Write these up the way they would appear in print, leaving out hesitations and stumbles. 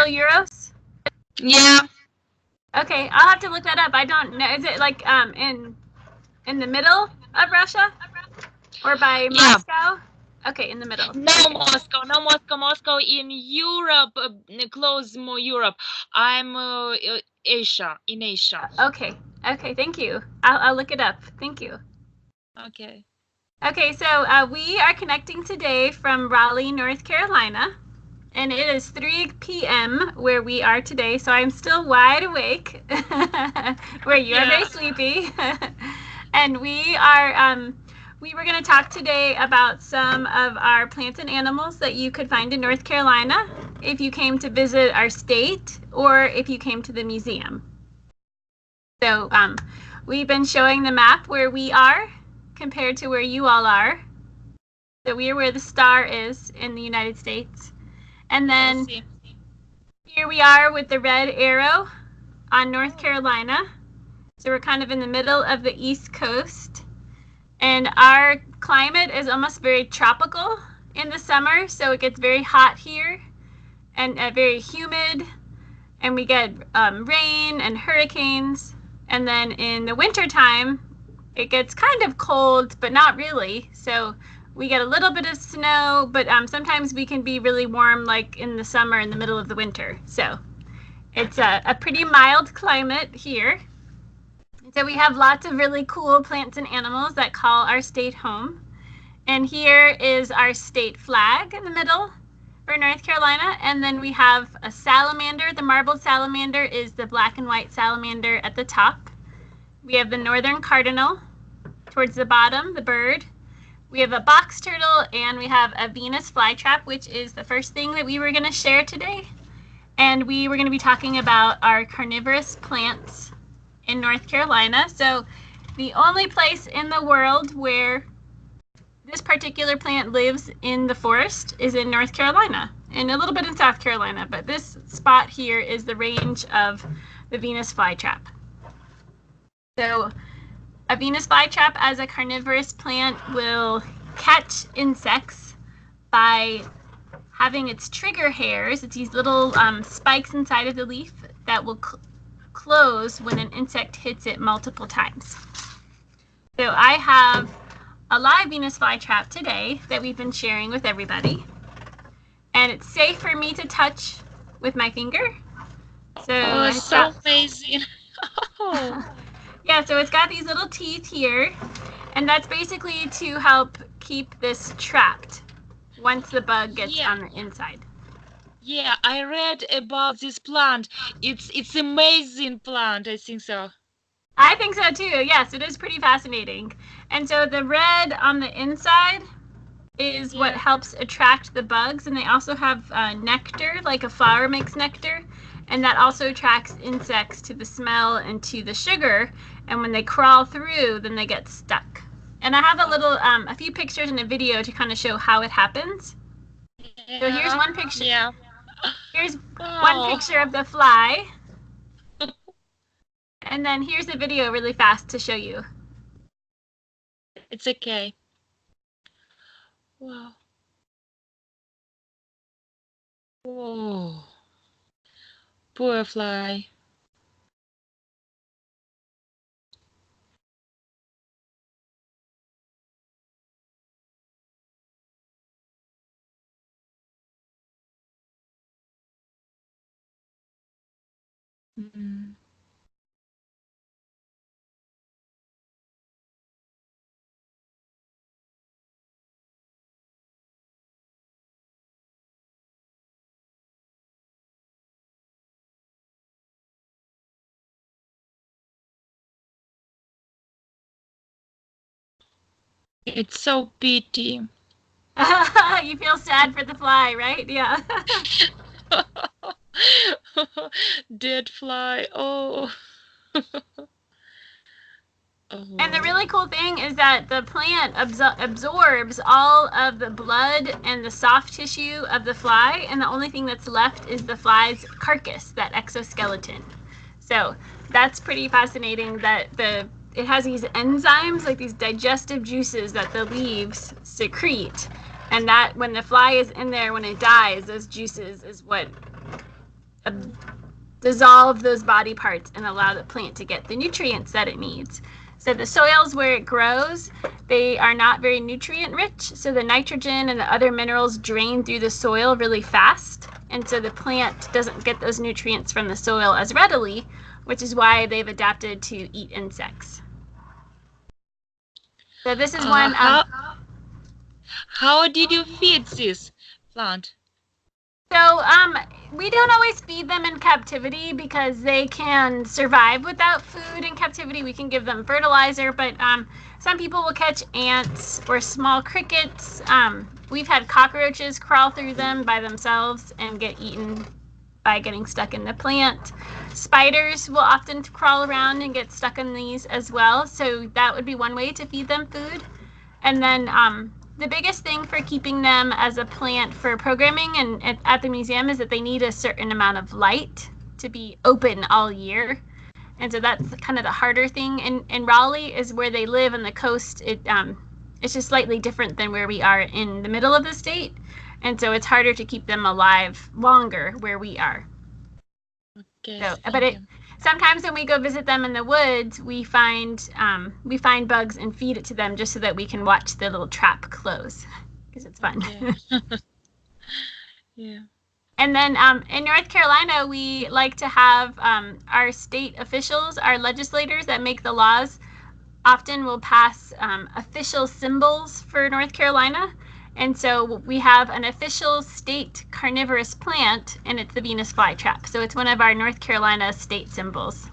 Central Euros? Yeah. Okay, I'll have to look that up. I don't know. Is it like in the middle of Russia? Or by Moscow? Okay, in the middle. No, okay. Moscow in Europe, close more Europe. I'm Asia, in Asia. Okay, thank you. I'll look it up. Thank you. Okay. Okay, so we are connecting today from Raleigh, North Carolina. And it is 3 p.m. where we are today, so I'm still wide awake, where you are very sleepy. And we were going to talk today about some of our plants and animals that you could find in North Carolina if you came to visit our state or if you came to the museum. So we've been showing the map where we are compared to where you all are. So we are where the star is in the United States. And then here we are with the red arrow on North Carolina. So we're kind of in the middle of the East Coast. And our climate is almost very tropical in the summer. So it gets very hot here and very humid. And we get rain and hurricanes. And then in the wintertime, it gets kind of cold, but not really. So we get a little bit of snow, but sometimes we can be really warm, like in the summer, in the middle of the winter. So it's a pretty mild climate here. So we have lots of really cool plants and animals that call our state home. And here is our state flag in the middle for North Carolina. And then we have a salamander. The marbled salamander is the black and white salamander at the top. We have the northern cardinal towards the bottom, the bird. We have a box turtle, and we have a Venus flytrap, which is the first thing that we were going to share today. And we were going to be talking about our carnivorous plants in North Carolina. So the only place in the world where this particular plant lives in the forest is in North Carolina, and a little bit in South Carolina. But this spot here is the range of the Venus flytrap. So a Venus flytrap as a carnivorous plant will catch insects by having its trigger hairs. It's these little spikes inside of the leaf that will close when an insect hits it multiple times. So I have a live Venus flytrap today that we've been sharing with everybody. And it's safe for me to touch with my finger. So it's so amazing. Yeah, so it's got these little teeth here, and that's basically to help keep this trapped once the bug gets on the inside. Yeah, I read about this plant. It's amazing plant, I think so. I think so too. Yes, it is pretty fascinating. And so the red on the inside is what helps attract the bugs, and they also have nectar, like a flower makes nectar. And that also attracts insects to the smell and to the sugar. And when they crawl through, then they get stuck. And I have a few pictures and a video to kind of show how it happens. Yeah. So here's one picture. Yeah. Here's one picture of the fly. And then here's a video really fast to show you. It's okay. Wow. Whoa. Poor fly. Mm. It's so pity. You feel sad for the fly, right? Yeah. Dead fly. Oh. And the really cool thing is that the plant absorbs all of the blood and the soft tissue of the fly, and the only thing that's left is the fly's carcass, that exoskeleton. So that's pretty fascinating that it has these enzymes, like these digestive juices that the leaves secrete, and that when the fly is in there, when it dies, those juices is what dissolve those body parts and allow the plant to get the nutrients that it needs. So the soils where it grows, they are not very nutrient rich. So the nitrogen and the other minerals drain through the soil really fast. And so the plant doesn't get those nutrients from the soil as readily, which is why they've adapted to eat insects. So this is one. How did you feed this plant? So we don't always feed them in captivity because they can survive without food in captivity. We can give them fertilizer, but some people will catch ants or small crickets. We've had cockroaches crawl through them by themselves and get eaten by getting stuck in the plant. Spiders will often crawl around and get stuck in these as well. So that would be one way to feed them food. And then the biggest thing for keeping them as a plant for programming and at the museum is that they need a certain amount of light to be open all year. And so that's kind of the harder thing. In Raleigh is where they live on the coast. It's just slightly different than where we are in the middle of the state. And so it's harder to keep them alive longer where we are. Okay. So, but sometimes when we go visit them in the woods, we find bugs and feed it to them just so that we can watch the little trap close because it's fun. Yeah. Yeah. And then in North Carolina, we like to have our state officials, our legislators that make the laws, often will pass official symbols for North Carolina. And so we have an official state carnivorous plant, and it's the Venus flytrap. So it's one of our North Carolina state symbols.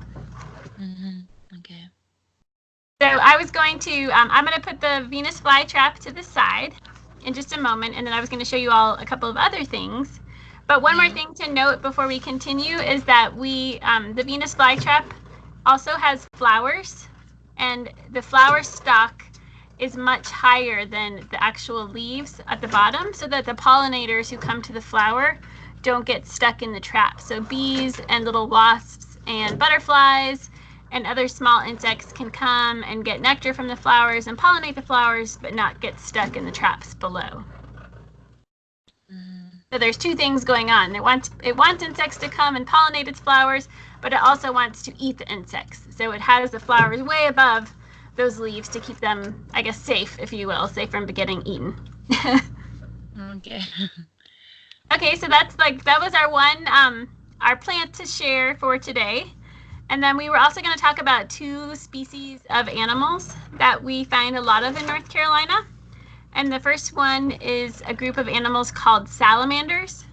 Okay. So I was going to, I'm going to put the Venus flytrap to the side in just a moment, and then I was going to show you all a couple of other things. But one more thing to note before we continue is that the Venus flytrap also has flowers, and the flower stalk is much higher than the actual leaves at the bottom so that the pollinators who come to the flower don't get stuck in the trap. So bees and little wasps and butterflies and other small insects can come and get nectar from the flowers and pollinate the flowers, but not get stuck in the traps below. So there's two things going on. It wants insects to come and pollinate its flowers, but it also wants to eat the insects. So it has the flowers way above those leaves to keep them, I guess, safe, if you will, safe from getting eaten. Okay. Okay, so that was our plant to share for today. And then we were also going to talk about two species of animals that we find a lot of in North Carolina. And the first one is a group of animals called salamanders.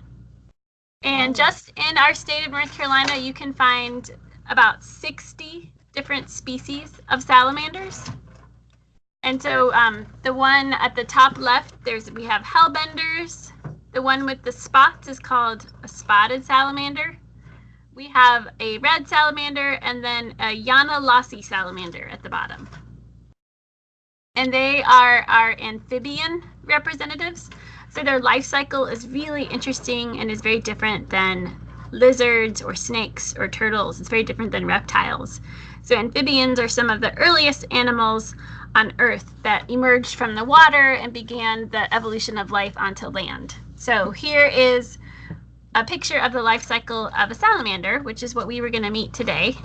And just in our state of North Carolina, you can find about 60 different species of salamanders. And so the one at the top left, we have Hellbenders. The one with the spots is called a spotted salamander. We have a red salamander and then a Yanalasi salamander at the bottom. And they are our amphibian representatives. So their life cycle is really interesting and is very different than lizards or snakes or turtles. It's very different than reptiles. So amphibians are some of the earliest animals on Earth that emerged from the water and began the evolution of life onto land. So here is a picture of the life cycle of a salamander, which is what we were going to meet today.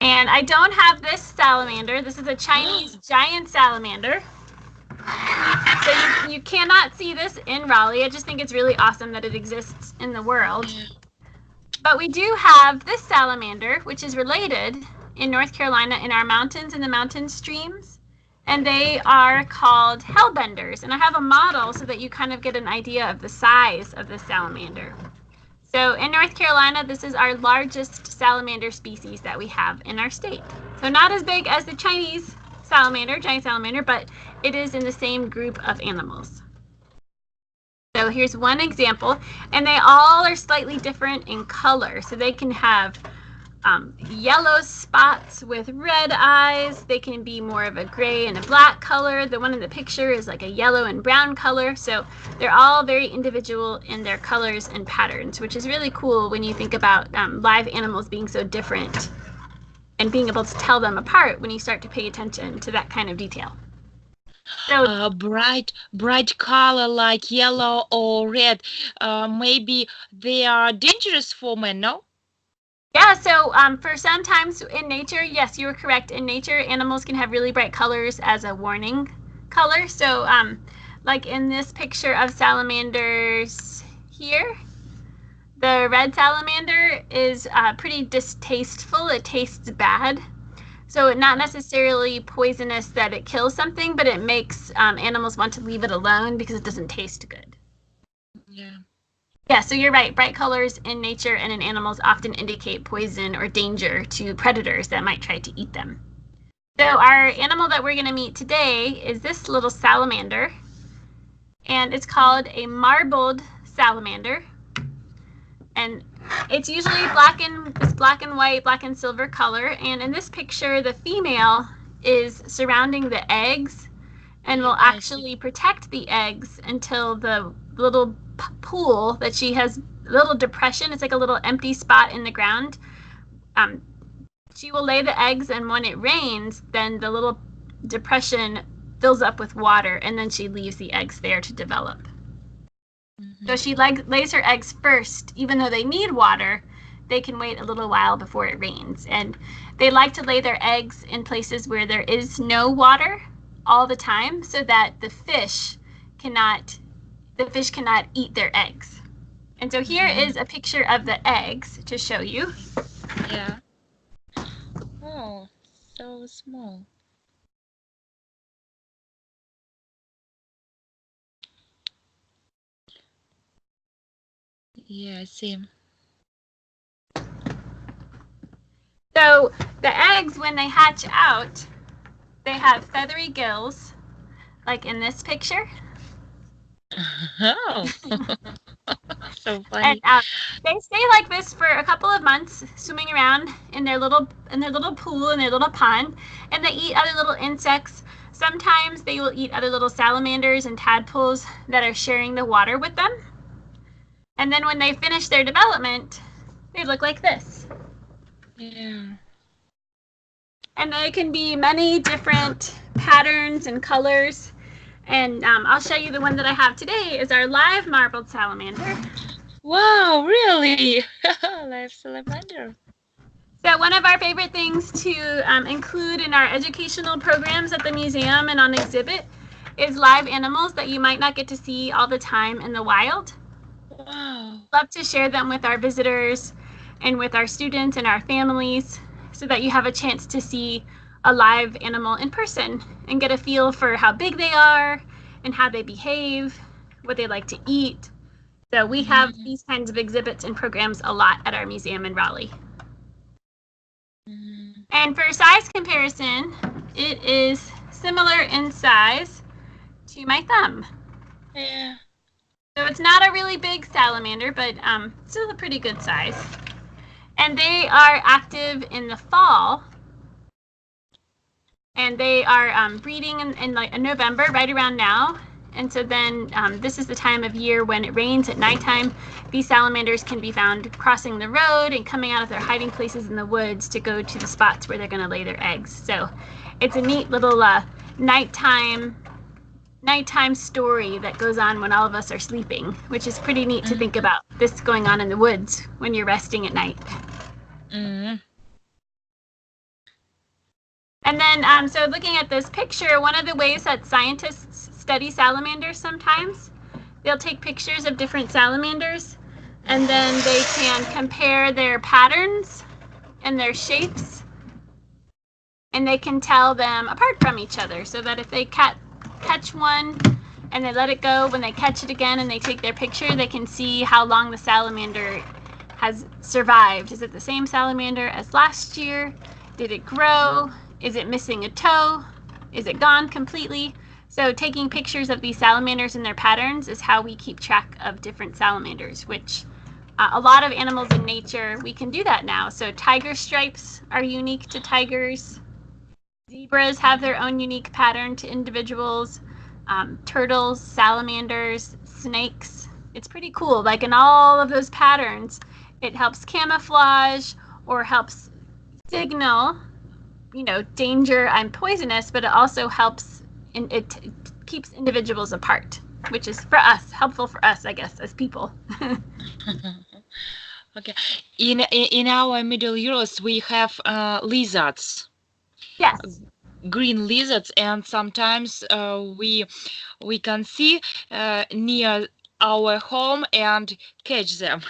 And I don't have this salamander. This is a Chinese giant salamander. So you cannot see this in Raleigh. I just think it's really awesome that it exists in the world. But we do have this salamander, which is related in North Carolina in our mountains and the mountain streams. And they are called Hellbenders. And I have a model so that you kind of get an idea of the size of the salamander. So in North Carolina, this is our largest salamander species that we have in our state. So not as big as the Chinese salamander, giant salamander, but it is in the same group of animals. So here's one example, and they all are slightly different in color. So they can have yellow spots with red eyes. They can be more of a gray and a black color. The one in the picture is like a yellow and brown color. So they're all very individual in their colors and patterns, which is really cool when you think about live animals being so different and being able to tell them apart when you start to pay attention to that kind of detail. So Bright color like yellow or red. Maybe they are dangerous for men, no? yeah, so for sometimes in nature, yes, you were correct. In nature, animals can have really bright colors as a warning color. So like in this picture of salamanders here, the red salamander is pretty distasteful. It tastes bad. So it's not necessarily poisonous that it kills something, but it makes animals want to leave it alone because it doesn't taste good. Yeah. Yeah, so you're right. Bright colors in nature and in animals often indicate poison or danger to predators that might try to eat them. So our animal that we're going to meet today is this little salamander, and it's called a marbled salamander. And it's usually black and white, black and silver color. And in this picture, the female is surrounding the eggs and will actually protect the eggs until the little pool that she has, little depression, it's like a little empty spot in the ground. She will lay the eggs, and when it rains, then the little depression fills up with water, and then she leaves the eggs there to develop. So she lays her eggs first, even though they need water. They can wait a little while before it rains, and they like to lay their eggs in places where there is no water all the time, so that the fish cannot eat their eggs. And so here is a picture of the eggs to show you. Yeah. Oh, so small. Yeah, I see. So the eggs, when they hatch out, they have feathery gills, like in this picture. Oh, so And funny. they stay like this for a couple of months, swimming around in their little pool, in their little pond, and they eat other little insects. Sometimes they will eat other little salamanders and tadpoles that are sharing the water with them. And then when they finish their development, they look like this. Yeah. And they can be many different patterns and colors. And I'll show you the one that I have today is our live marbled salamander. Wow, really? Live salamander. So one of our favorite things to include in our educational programs at the museum and on exhibit is live animals that you might not get to see all the time in the wild. Wow. Love to share them with our visitors and with our students and our families so that you have a chance to see a live animal in person and get a feel for how big they are and how they behave, what they like to eat. So we have these kinds of exhibits and programs a lot at our museum in Raleigh. And for size comparison, it is similar in size to my thumb. Yeah. So it's not a really big salamander, but still a pretty good size. And they are active in the fall. And they are breeding in like November, right around now. And so then this is the time of year when it rains at nighttime. These salamanders can be found crossing the road and coming out of their hiding places in the woods to go to the spots where they're going to lay their eggs. So it's a neat little nighttime story that goes on when all of us are sleeping, which is pretty neat to think about this going on in the woods when you're resting at night. And then, so looking at this picture, one of the ways that scientists study salamanders sometimes, they'll take pictures of different salamanders, and then they can compare their patterns and their shapes, and they can tell them apart from each other, so that if they catch one and they let it go, when they catch it again and they take their picture, they can see how long the salamander has survived. Is it the same salamander as last year? Did it grow? Is it missing a toe? Is it gone completely? So taking pictures of these salamanders and their patterns is how we keep track of different salamanders, which a lot of animals in nature, we can do that now. So tiger stripes are unique to tigers. Zebras have their own unique pattern to individuals. Turtles, salamanders, snakes. It's pretty cool. Like in all of those patterns, it helps camouflage or helps signal, danger, I'm poisonous, but it also helps it keeps individuals apart, which is for us helpful for us, I guess, as people. Okay. In our Middle Europe, we have lizards. Yes. Green lizards, and sometimes we can see near our home and catch them.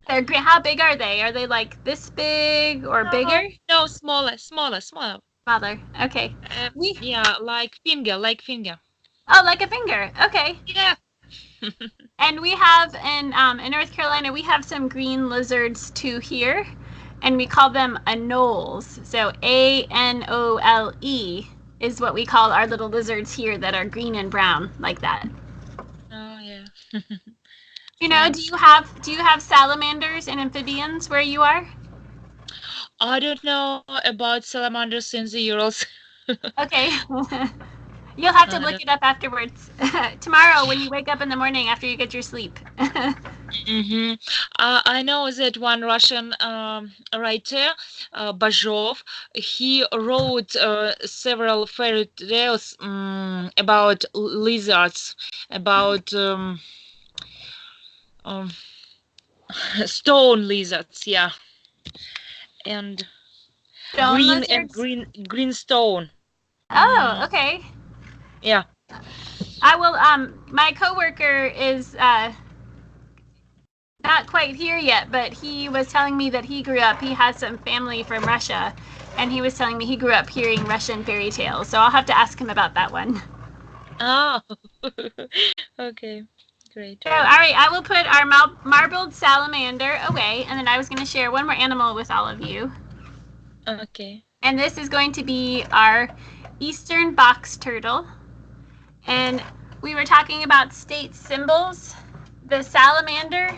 They're green. How big are they? Are they like this big or bigger? No, smaller. Smaller. Okay. Yeah, like finger. Oh, like a finger. Okay. Yeah. And we have in North Carolina, we have some green lizards too here, and we call them anoles. So Anole is what we call our little lizards here that are green and brown like that. Oh yeah. You know, do you have salamanders and amphibians where you are? I don't know about salamanders in the Urals. Okay. You'll have to look it up afterwards. Tomorrow when you wake up in the morning after you get your sleep. I know that one Russian writer, Bajov, he wrote several fairy tales about lizards, about stone lizards, yeah, and Stone lizards? green stone. Oh, okay. Yeah. I will. My coworker is not quite here yet, but he was telling me that he grew up. He has some family from Russia, and he was telling me he grew up hearing Russian fairy tales. So I'll have to ask him about that one. Oh, okay, great. So, all right, I will put our marbled salamander away, and then I was going to share one more animal with all of you. Okay. And this is going to be our eastern box turtle. And we were talking about state symbols. The salamander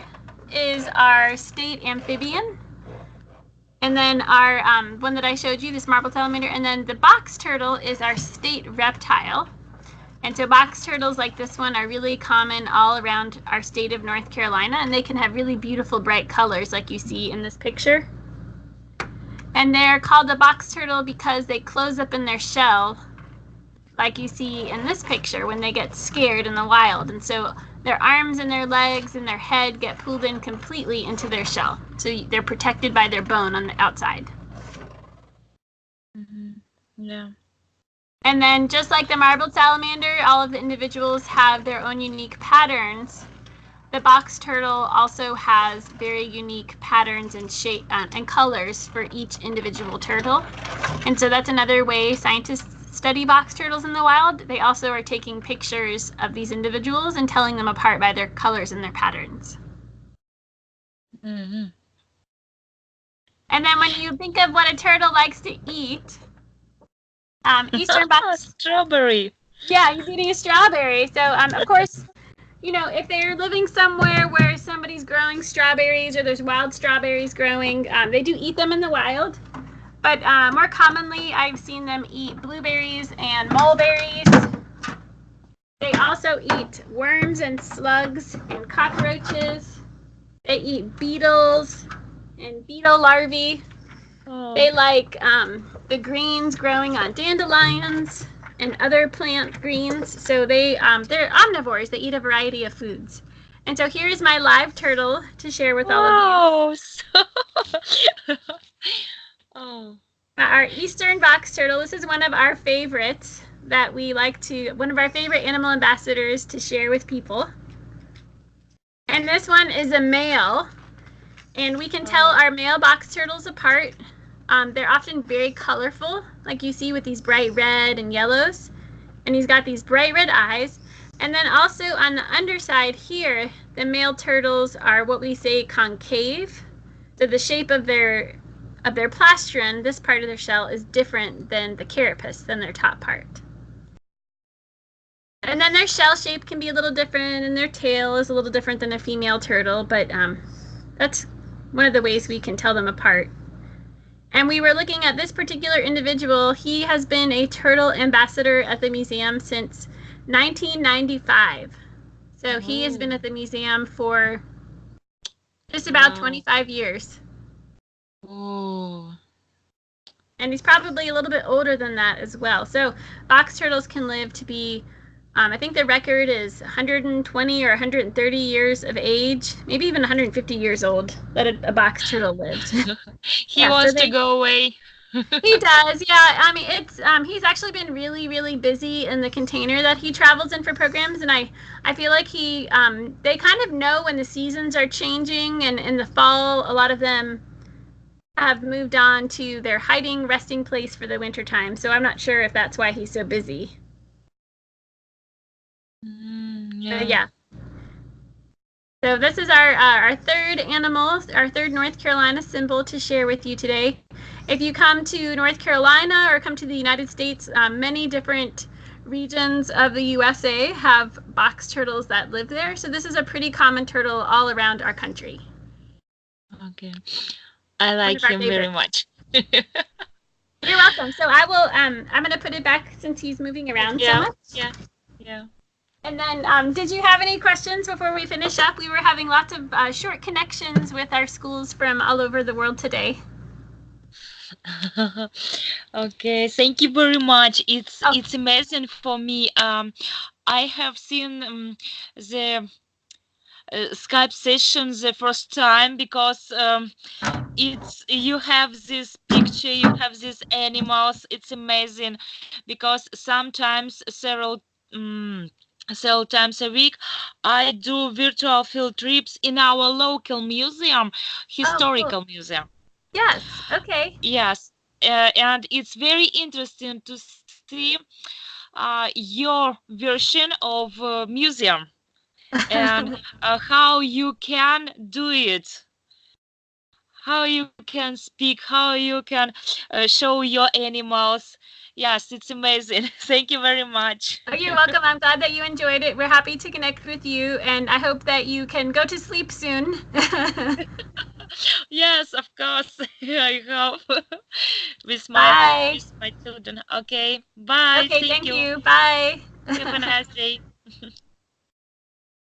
is our state amphibian. And then our one that I showed you, this marbled salamander. And then the box turtle is our state reptile. And so box turtles like this one are really common all around our state of North Carolina. And they can have really beautiful bright colors like you see in this picture. And they're called the box turtle because they close up in their shell like you see in this picture when they get scared in the wild. And so their arms and their legs and their head get pulled in completely into their shell. So they're protected by their bone on the outside. Yeah. And then just like the marbled salamander, all of the individuals have their own unique patterns. The box turtle also has very unique patterns and shape and colors for each individual turtle. And so that's another way scientists study box turtles in the wild. They also are taking pictures of these individuals and telling them apart by their colors and their patterns. And then when you think of what a turtle likes to eat, eastern box strawberry. Yeah, he's eating a strawberry. So of course, you know, if they're living somewhere where somebody's growing strawberries or there's wild strawberries growing, they do eat them in the wild. But more commonly, I've seen them eat blueberries and mulberries. They also eat worms and slugs and cockroaches. They eat beetles and beetle larvae. Oh. They like the greens growing on dandelions and other plant greens. So they're omnivores. They eat a variety of foods. And so here's my live turtle to share with all of you. Oh. Our eastern box turtle. This is one of our favorites that we like to, one of our favorite animal ambassadors to share with people. And this one is a male. And we can tell our male box turtles apart. They're often very colorful, like you see with these bright red and yellows. And he's got these bright red eyes. And then also on the underside here, the male turtles are what we say concave. So the shape of their plastron, this part of their shell, is different than the carapace, than their top part. And then their shell shape can be a little different, and their tail is a little different than a female turtle, but that's one of the ways we can tell them apart. And we were looking at this particular individual. He has been a turtle ambassador at the museum since 1995. So he has been at the museum for just about 25 years. Oh. and he's probably a little bit older than that as well. So box turtles can live to be, I think the record is 120 or 130 years of age, maybe even 150 years old that a box turtle lived. He Yeah, so wants to go away. he does, yeah. I mean, it's he's actually been really, really busy in the container that he travels in for programs, and I feel like they kind of know when the seasons are changing, and in the fall, a lot of them have moved on to their hiding resting place for the winter time. So I'm not sure if that's why he's so busy. Yeah. Yeah. So this is our third animal, our third North Carolina symbol to share with you today. If you come to North Carolina or come to the United States, many different regions of the USA have box turtles that live there. So this is a pretty common turtle all around our country. Okay. I like him very much. You're welcome. So I will, I'm going to put it back since he's moving around so much. Yeah. And then, did you have any questions before we finish up? We were having lots of short connections with our schools from all over the world today. Okay, thank you very much. It's amazing for me. I have seen the Skype session the first time because you have this picture, you have these animals. It's amazing because sometimes several times a week I do virtual field trips in our local museum, historical museum. Yes. Okay. Yes, and it's very interesting to see your version of museum and how you can do it, how you can speak, how you can show your animals. Yes, it's amazing. Thank you very much. Oh, you're welcome. I'm glad that you enjoyed it. We're happy to connect with you, and I hope that you can go to sleep soon. Yes, of course. I hope with my children. Okay, bye. Okay, thank you. Bye. Have a nice day.